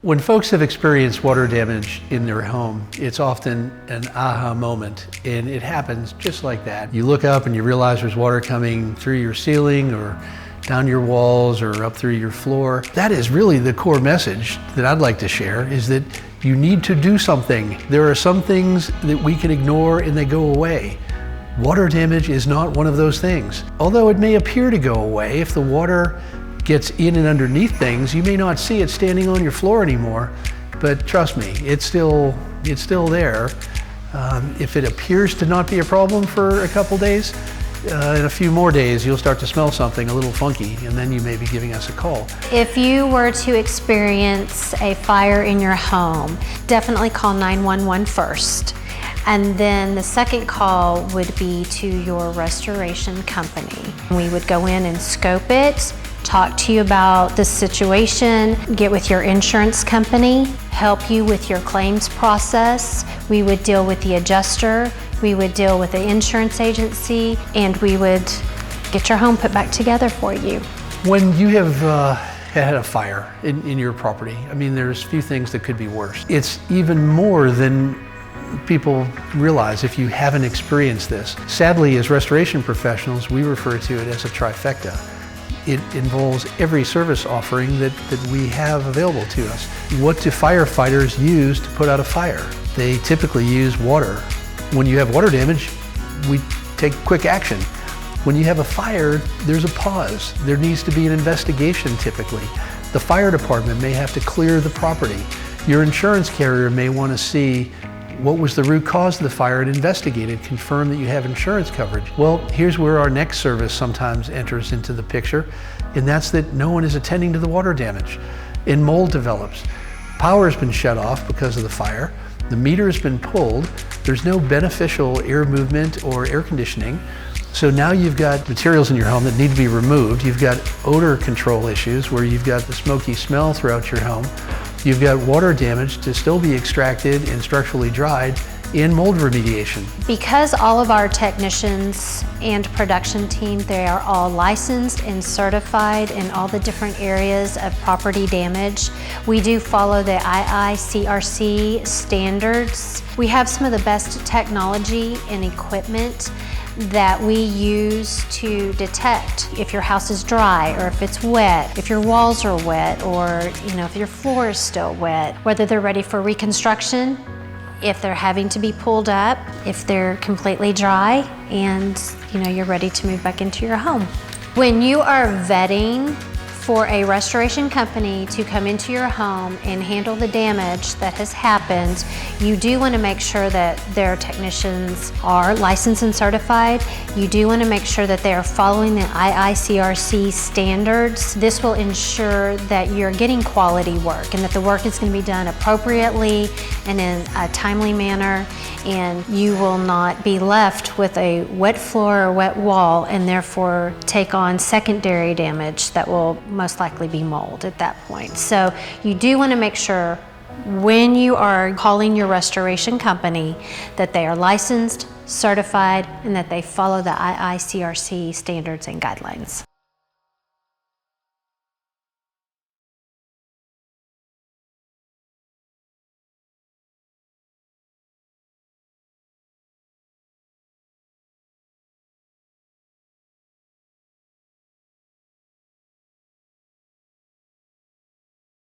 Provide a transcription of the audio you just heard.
When folks have experienced water damage in their home, it's often an aha moment, and it happens just like that. You look up and you realize there's water coming through your ceiling or down your walls or up through your floor. That is really the core message that I'd like to share, is that you need to do something. There are some things that we can ignore and they go away. Water damage is not one of those things. Although it may appear to go away, if the water gets in and underneath things, you may not see it standing on your floor anymore, but trust me, it's still there. If it appears to not be a problem for a couple days, in a few more days you'll start to smell something a little funky, and then you may be giving us a call. If you were to experience a fire in your home, definitely call 911 first. And then the second call would be to your restoration company. We would go in and scope it, talk to you about the situation, get with your insurance company, help you with your claims process. We would deal with the adjuster, we would deal with the insurance agency, and we would get your home put back together for you. When you have had a fire in your property, I mean, there's few things that could be worse. It's even more than people realize if you haven't experienced this. Sadly, as restoration professionals, we refer to it as a trifecta. It involves every service offering that we have available to us. What do firefighters use to put out a fire? They typically use water. When you have water damage, we take quick action. When you have a fire, there's a pause. There needs to be an investigation typically. The fire department may have to clear the property. Your insurance carrier may want to see what was the root cause of the fire and investigate it, confirm that you have insurance coverage. Well, here's where our next service sometimes enters into the picture, and that's that no one is attending to the water damage. And mold develops. Power's been shut off because of the fire. The meter's been pulled. There's no beneficial air movement or air conditioning. So now you've got materials in your home that need to be removed. You've got odor control issues where you've got the smoky smell throughout your home. You've got water damage to still be extracted and structurally dried, and mold remediation. Because all of our technicians and production team, they are all licensed and certified in all the different areas of property damage. We do follow the IICRC standards. We have some of the best technology and equipment that we use to detect if your house is dry or if it's wet, if your walls are wet, or if your floor is still wet, whether they're ready for reconstruction, if they're having to be pulled up, if they're completely dry, and you're ready to move back into your home. When you are vetting for a restoration company to come into your home and handle the damage that has happened, you do want to make sure that their technicians are licensed and certified. You do want to make sure that they are following the IICRC standards. This will ensure that you're getting quality work and that the work is going to be done appropriately and in a timely manner, and you will not be left with a wet floor or wet wall and therefore take on secondary damage that will most likely be mold at that point. So you do want to make sure when you are calling your restoration company that they are licensed, certified, and that they follow the IICRC standards and guidelines.